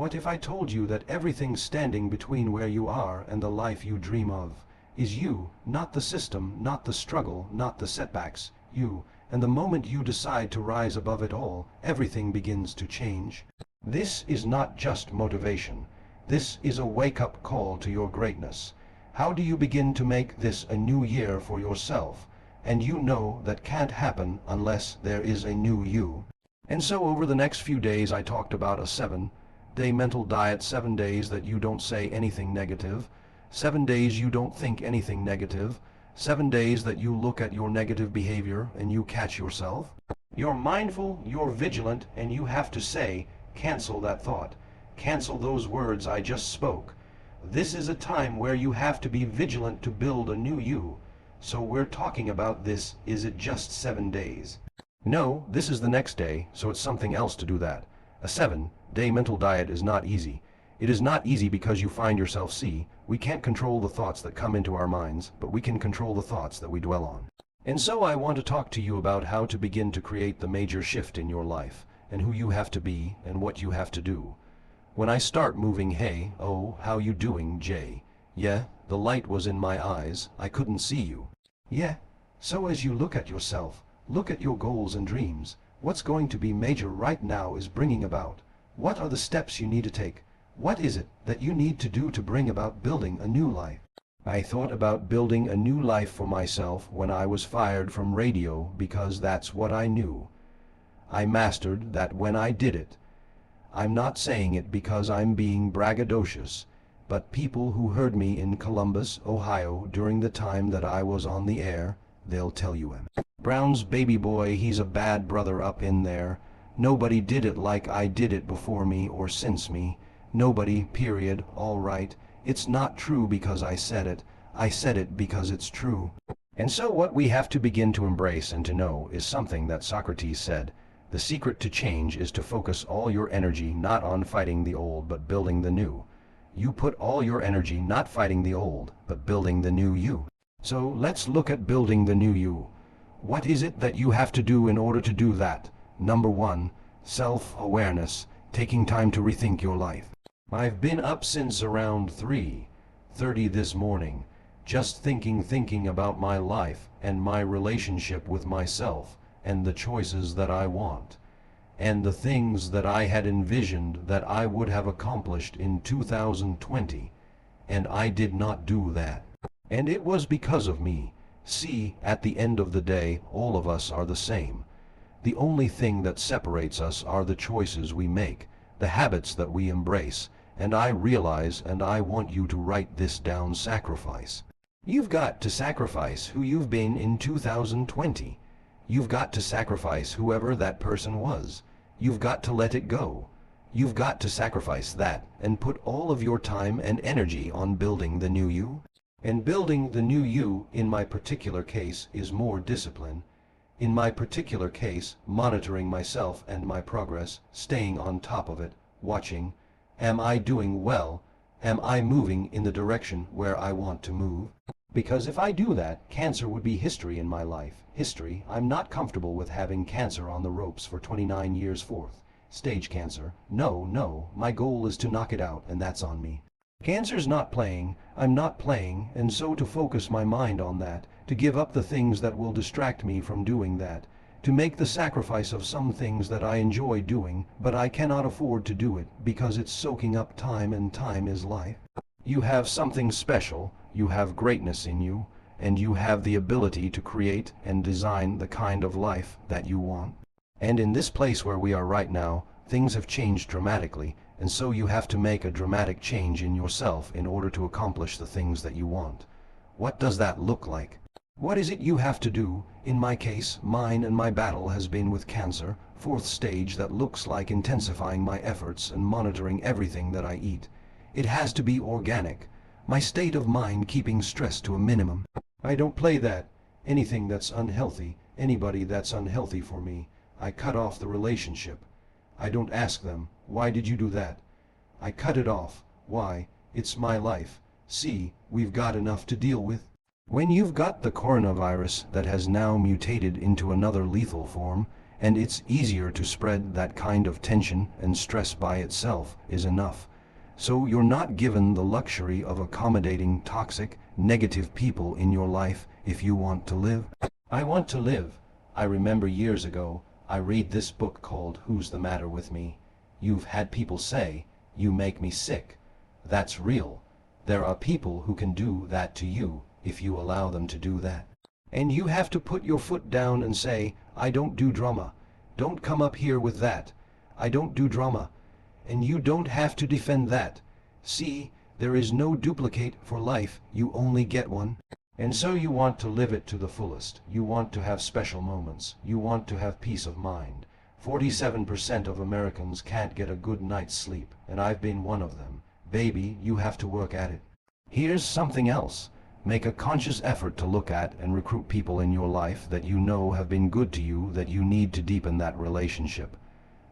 What if I told you that everything standing between where you are and the life you dream of is you, not the system, not the struggle, not the setbacks, you, and the moment you decide to rise above it all, everything begins to change? This is not just motivation. This is a wake-up call to your greatness. How do you begin to make this a new year for yourself? And you know that can't happen unless there is a new you. And so over the next few days I talked about a 7-day mental diet, 7 days that you don't say anything negative, 7 days you don't think anything negative, 7 days that you look at your negative behavior and you catch yourself. You're mindful, you're vigilant, and you have to say, cancel that thought. Cancel those words I just spoke. This is a time where you have to be vigilant to build a new you. So we're talking about this, is it just 7 days? No, this is the next day, so it's something else to do that. A 7-day mental diet is not easy. It is not easy because you find yourself, we can't control the thoughts that come into our minds, but we can control the thoughts that we dwell on. And so I want to talk to you about how to begin to create the major shift in your life, and who you have to be, and what you have to do. When I start moving, hey, oh, how you doing, Jay? Yeah, the light was in my eyes, I couldn't see you. Yeah, so as you look at yourself, look at your goals and dreams, what's going to be major right now is bringing about. What are the steps you need to take? What is it that you need to do to bring about building a new life? I thought about building a new life for myself when I was fired from radio because that's what I knew. I mastered that when I did it. I'm not saying it because I'm being braggadocious, but people who heard me in Columbus, Ohio during the time that I was on the air, they'll tell you him. Brown's baby boy, he's a bad brother up in there. Nobody did it like I did it before me or since me. Nobody, period, all right. It's not true because I said it because it's true. And so what we have to begin to embrace and to know is something that Socrates said. The secret to change is to focus all your energy not on fighting the old but building the new. You put all your energy not fighting the old but building the new you. So let's look at building the new you. What is it that you have to do in order to do that? Number 1, self-awareness, taking time to rethink your life. I've been up since around 3:30 this morning, just thinking about my life and my relationship with myself, and the choices that I want, and the things that I had envisioned that I would have accomplished in 2020, and I did not do that. And it was because of me. At the end of the day, all of us are the same. The only thing that separates us are the choices we make, the habits that we embrace, and I realize, and I want you to write this down, sacrifice. You've got to sacrifice who you've been in 2020. You've got to sacrifice whoever that person was. You've got to let it go. You've got to sacrifice that and put all of your time and energy on building the new you. And building the new you, in my particular case, is more discipline. In my particular case, monitoring myself and my progress, staying on top of it, watching. Am I doing well? Am I moving in the direction where I want to move? Because if I do that, cancer would be history in my life. History. I'm not comfortable with having cancer on the ropes for 29 years forth. Stage cancer. No, my goal is to knock it out, and that's on me. Cancer's not playing, I'm not playing, and so to focus my mind on that, to give up the things that will distract me from doing that, to make the sacrifice of some things that I enjoy doing, but I cannot afford to do it because it's soaking up time, and time is life. You have something special, you have greatness in you, and you have the ability to create and design the kind of life that you want. And in this place where we are right now, things have changed dramatically, and so you have to make a dramatic change in yourself in order to accomplish the things that you want. What does that look like? What is it you have to do? In my case, mine and my battle has been with cancer, 4th stage, that looks like intensifying my efforts and monitoring everything that I eat. It has to be organic. My state of mind keeping stress to a minimum. I don't play that. Anything that's unhealthy, anybody that's unhealthy for me, I cut off the relationship. I don't ask them, why did you do that? I cut it off. Why? It's my life. We've got enough to deal with. When you've got the coronavirus that has now mutated into another lethal form, And it's easier to spread that kind of tension, and stress by itself is enough. So you're not given the luxury of accommodating toxic, negative people in your life if you want to live. I want to live. I remember years ago, I read this book called Who's the Matter with Me? You've had people say, you make me sick. That's real. There are people who can do that to you if you allow them to do that. And you have to put your foot down and say, I don't do drama. Don't come up here with that. I don't do drama. And you don't have to defend that. See, there is no duplicate for life, you only get one. And so you want to live it to the fullest. You want to have special moments. You want to have peace of mind. 47% of Americans can't get a good night's sleep, and I've been one of them. Baby, you have to work at it. Here's something else. Make a conscious effort to look at and recruit people in your life that you know have been good to you, that you need to deepen that relationship.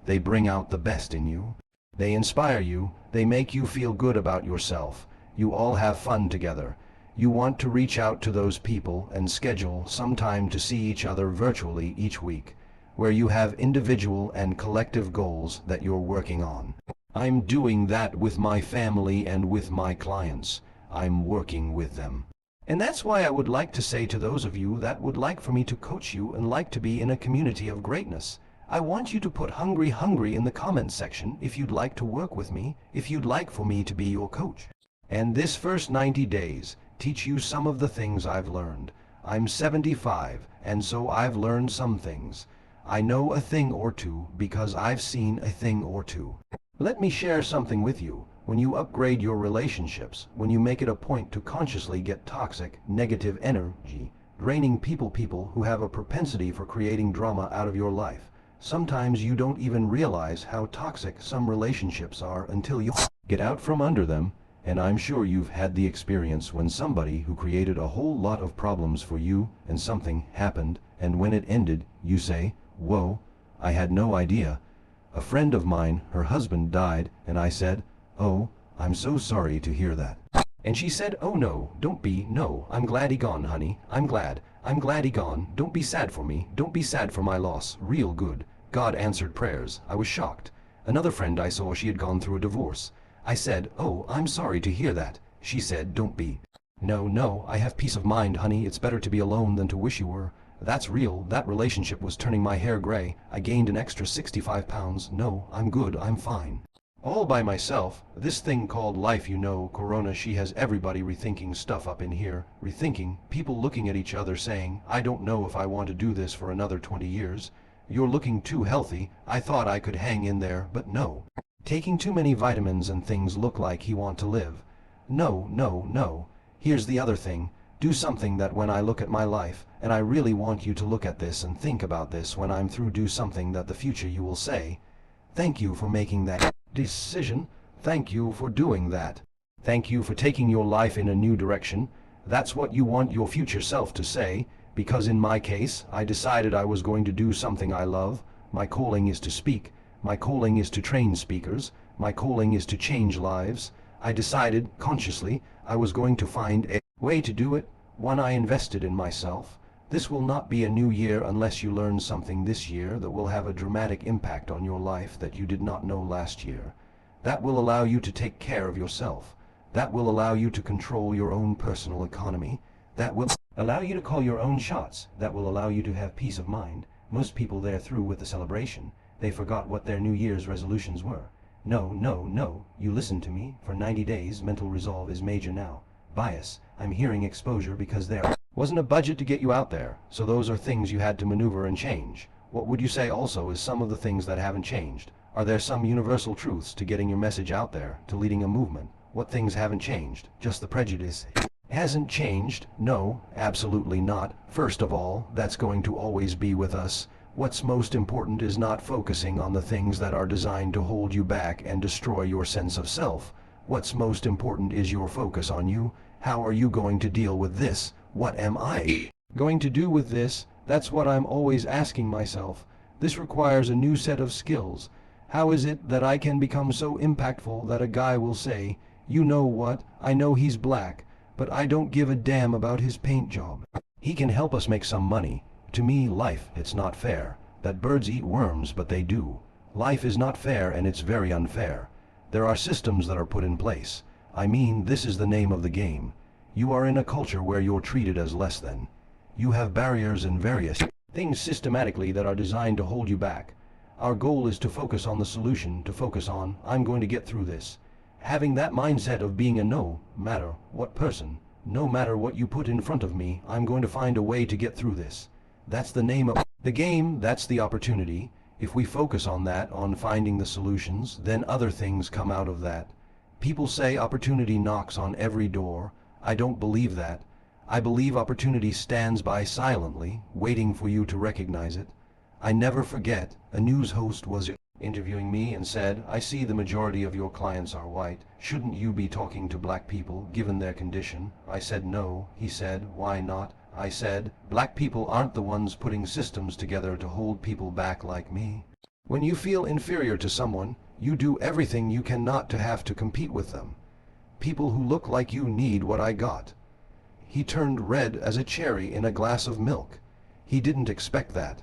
They bring out the best in you. They inspire you. They make you feel good about yourself. You all have fun together. You want to reach out to those people and schedule some time to see each other virtually each week, where you have individual and collective goals that you're working on. I'm doing that with my family and with my clients. I'm working with them. And that's why I would like to say to those of you that would like for me to coach you and like to be in a community of greatness, I want you to put hungry in the comments section if you'd like to work with me, if you'd like for me to be your coach. And this first 90 days, teach you some of the things I've learned. I'm 75, and so I've learned some things. I know a thing or two because I've seen a thing or two. Let me share something with you. When you upgrade your relationships, when you make it a point to consciously get toxic, negative energy, draining people who have a propensity for creating drama out of your life, sometimes you don't even realize how toxic some relationships are until you get out from under them. And I'm sure you've had the experience when somebody who created a whole lot of problems for you and something happened, and when it ended, you say, whoa, I had no idea. A friend of mine, her husband died, and I said, oh, I'm so sorry to hear that. And she said, oh no, don't be, no, I'm glad he gone, honey, I'm glad he gone, don't be sad for me, don't be sad for my loss, real good. God answered prayers. I was shocked. Another friend I saw, she had gone through a divorce. I said, oh, I'm sorry to hear that. She said, don't be. No, I have peace of mind, honey, it's better to be alone than to wish you were. That's real, that relationship was turning my hair gray. I gained an extra 65 pounds. No, I'm good, I'm fine. All by myself. This thing called life, you know, Corona, she has everybody rethinking stuff up in here. Rethinking, people looking at each other saying, I don't know if I want to do this for another 20 years. You're looking too healthy. I thought I could hang in there, but no. Taking too many vitamins and things look like he want to live. No. Here's the other thing. Do something that when I look at my life, and I really want you to look at this and think about this when I'm through, do something that the future you will say, thank you for making that decision. Thank you for doing that. Thank you for taking your life in a new direction. That's what you want your future self to say, because in my case, I decided I was going to do something I love. My calling is to speak. My calling is to train speakers. My calling is to change lives. I decided, consciously, I was going to find a way to do it, one I invested in myself. This will not be a new year unless you learn something this year that will have a dramatic impact on your life that you did not know last year. That will allow you to take care of yourself. That will allow you to control your own personal economy. That will allow you to call your own shots. That will allow you to have peace of mind. Most people, they're through with the celebration. They forgot what their New Year's resolutions were. No. You listen to me. For 90 days, mental resolve is major now. Bias. I'm hearing exposure because there wasn't a budget to get you out there. So those are things you had to maneuver and change. What would you say also is some of the things that haven't changed? Are there some universal truths to getting your message out there, to leading a movement? What things haven't changed? Just the prejudice hasn't changed? No, absolutely not. First of all, that's going to always be with us. What's most important is not focusing on the things that are designed to hold you back and destroy your sense of self. What's most important is your focus on you. How are you going to deal with this? What am I going to do with this? That's what I'm always asking myself. This requires a new set of skills. How is it that I can become so impactful that a guy will say, you know what, I know he's black, but I don't give a damn about his paint job. He can help us make some money. To me, life, it's not fair. that birds eat worms, but they do. Life is not fair, and it's very unfair. There are systems that are put in place. I mean, this is the name of the game. You are in a culture where you're treated as less than. You have barriers and various things systematically that are designed to hold you back. Our goal is to focus on the solution, to focus on, I'm going to get through this. Having that mindset of being a no matter what person, no matter what you put in front of me, I'm going to find a way to get through this. That's the name of the game, that's the opportunity. If we focus on that, on finding the solutions, then other things come out of that. People say opportunity knocks on every door. I don't believe that. I believe opportunity stands by silently, waiting for you to recognize it. I never forget, a news host was interviewing me and said, I see the majority of your clients are white. Shouldn't you be talking to black people, given their condition? I said no. He said, why not? I said, black people aren't the ones putting systems together to hold people back like me. When you feel inferior to someone, you do everything you can not to have to compete with them. People who look like you need what I got. He turned red as a cherry in a glass of milk. He didn't expect that.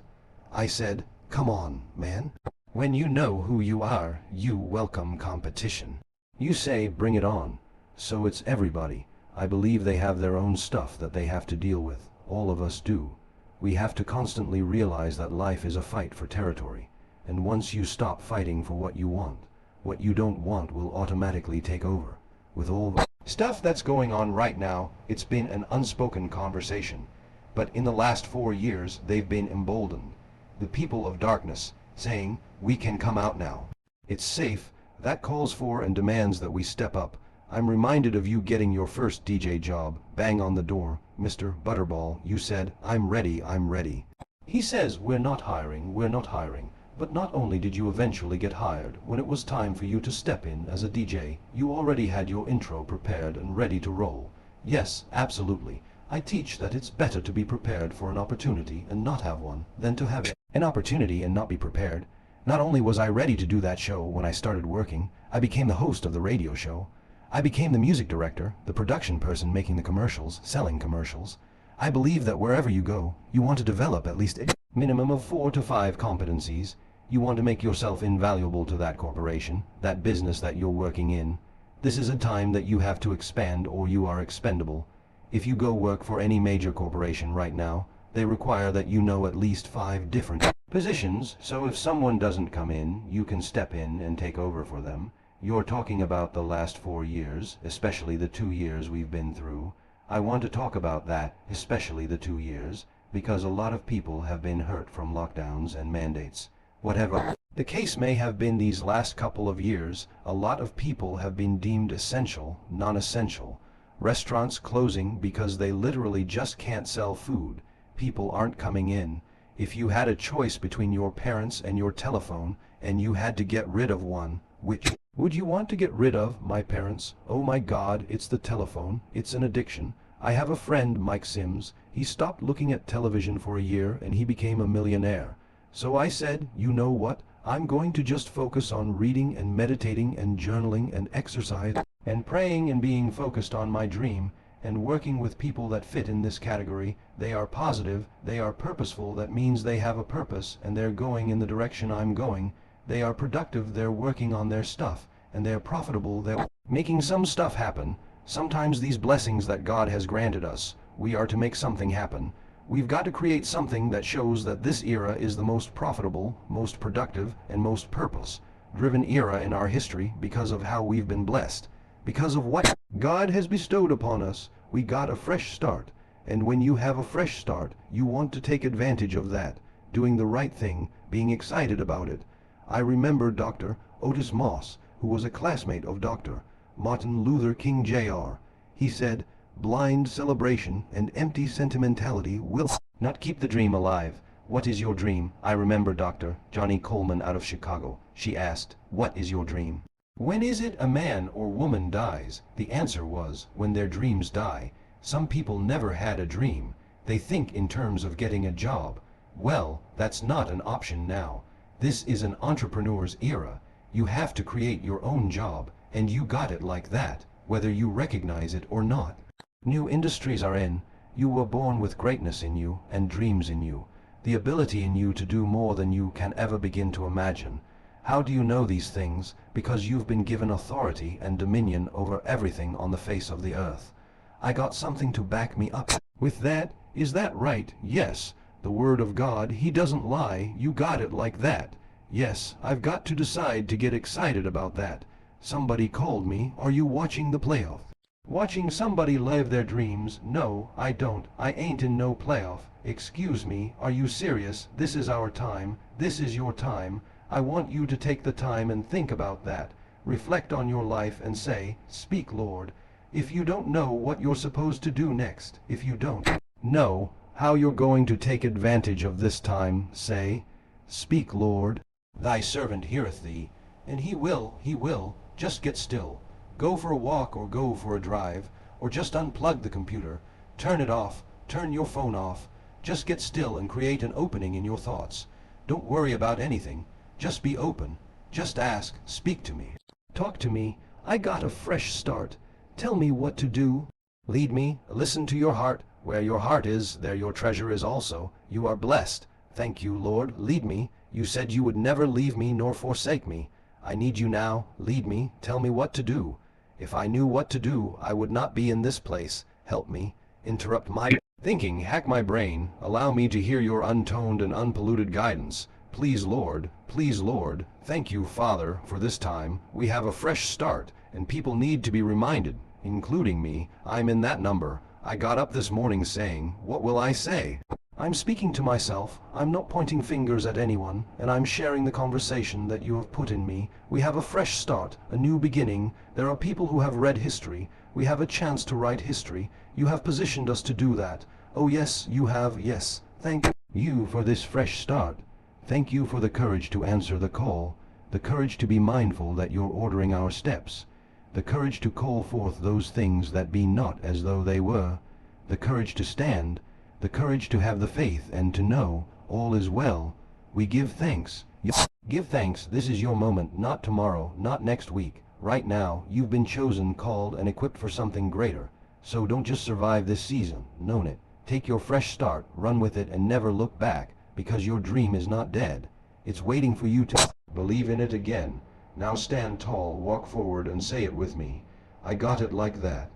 I said, come on, man. When you know who you are, you welcome competition. You say, bring it on. So it's everybody. I believe they have their own stuff that they have to deal with. All of us do. We have to constantly realize that life is a fight for territory. And once you stop fighting for what you don't want will automatically take over. With all the stuff that's going on right now, it's been an unspoken conversation. But in the last 4 years, they've been emboldened. The people of darkness, saying, we can come out now. It's safe. That calls for and demands that we step up. I'm reminded of you getting your first DJ job. Bang on the door. Mr. Butterball, you said, I'm ready, I'm ready. He says, we're not hiring, we're not hiring. But not only did you eventually get hired, when it was time for you to step in as a DJ, you already had your intro prepared and ready to roll. Yes, absolutely. I teach that it's better to be prepared for an opportunity and not have one, than to have an opportunity and not be prepared. Not only was I ready to do that show when I started working, I became the host of the radio show. I became the music director, the production person making the commercials, selling commercials. I believe that wherever you go, you want to develop at least a minimum of 4 to 5 competencies. You want to make yourself invaluable to that corporation, that business that you're working in. This is a time that you have to expand or you are expendable. If you go work for any major corporation right now, they require that you know at least 5 different positions, so if someone doesn't come in, you can step in and take over for them. You're talking about the last 4 years, especially the 2 years we've been through. I want to talk about that, especially the 2 years, because a lot of people have been hurt from lockdowns and mandates. Whatever the case may have been these last couple of years, a lot of people have been deemed essential, non-essential. Restaurants closing because they literally just can't sell food. People aren't coming in. If you had a choice between your parents and your telephone, and you had to get rid of one, which would you want to get rid of? My parents. Oh my God, it's the telephone. It's an addiction. I have a friend, Mike Sims. He stopped looking at television for a year and he became a millionaire. So I said, you know what? I'm going to just focus on reading and meditating and journaling and exercise and praying and being focused on my dream and working with people that fit in this category. They are positive, they are purposeful, that means they have a purpose and they're going in the direction I'm going. They are productive, they're working on their stuff, and they're profitable, they're making some stuff happen. Sometimes these blessings that God has granted us, we are to make something happen. We've got to create something that shows that this era is the most profitable, most productive, and most purpose-driven era in our history because of how we've been blessed. Because of what God has bestowed upon us, we got a fresh start. And when you have a fresh start, you want to take advantage of that, doing the right thing, being excited about it. I remember Dr. Otis Moss, who was a classmate of Dr. Martin Luther King Jr. He said, blind celebration and empty sentimentality will not keep the dream alive. What is your dream? I remember Dr. Johnny Coleman out of Chicago. She asked, what is your dream? When is it a man or woman dies? The answer was, when their dreams die. Some people never had a dream. They think in terms of getting a job. Well, that's not an option now. This is an entrepreneur's era. You have to create your own job, and you got it like that, whether you recognize it or not. New industries are in. You were born with greatness in you and dreams in you. the ability in you to do more than you can ever begin to imagine. How do you know these things? Because you've been given authority and dominion over everything on the face of the earth. I got something to back me up with that. Is that right? Yes. The Word of God, He doesn't lie. You got it like that. Yes, I've got to decide to get excited about that. Somebody called me. Are you watching the playoff? Watching somebody live their dreams? No, I don't. I ain't in no playoff. Excuse me, are you serious? This is our time. This is your time. I want you to take the time and think about that. Reflect on your life and say, "Speak, Lord." If you don't know what you're supposed to do next, if you don't know how you're going to take advantage of this time, say, "Speak, Lord. Thy servant heareth thee." And he will. Just get still. Go for a walk or go for a drive, or just unplug the computer. Turn it off. Turn your phone off. Just get still and create an opening in your thoughts. Don't worry about anything. Just be open. Just ask, "Speak to me. Talk to me. I got a fresh start. Tell me what to do. Lead me. Listen to your heart. Where your heart is, there your treasure is also. You are blessed. Thank you, Lord. Lead me. You said you would never leave me nor forsake me. I need you now. Lead me. Tell me what to do. If I knew what to do, I would not be in this place. Help me. Interrupt my thinking. Hack my brain. Allow me to hear your untoned and unpolluted guidance. Please, Lord. Please, Lord. Thank you, Father, for this time. We have a fresh start, and people need to be reminded, including me. I'm in that number. I got up this morning saying, "What will I say?" I'm speaking to myself. I'm not pointing fingers at anyone, and I'm sharing the conversation that you have put in me. We have a fresh start, a new beginning. There are people who have read history. We have a chance to write history. You have positioned us to do that. Oh yes, you have, yes. Thank you for this fresh start. Thank you for the courage to answer the call, the courage to be mindful that you're ordering our steps, the courage to call forth those things that be not as though they were, the courage to stand, the courage to have the faith and to know all is well. We give thanks. Give thanks. This is your moment, not tomorrow, not next week. Right now, you've been chosen, called, and equipped for something greater. So don't just survive this season. Known it. Take your fresh start, run with it, and never look back, because your dream is not dead. It's waiting for you to believe in it again. Now stand tall, walk forward, and say it with me. I got it like that.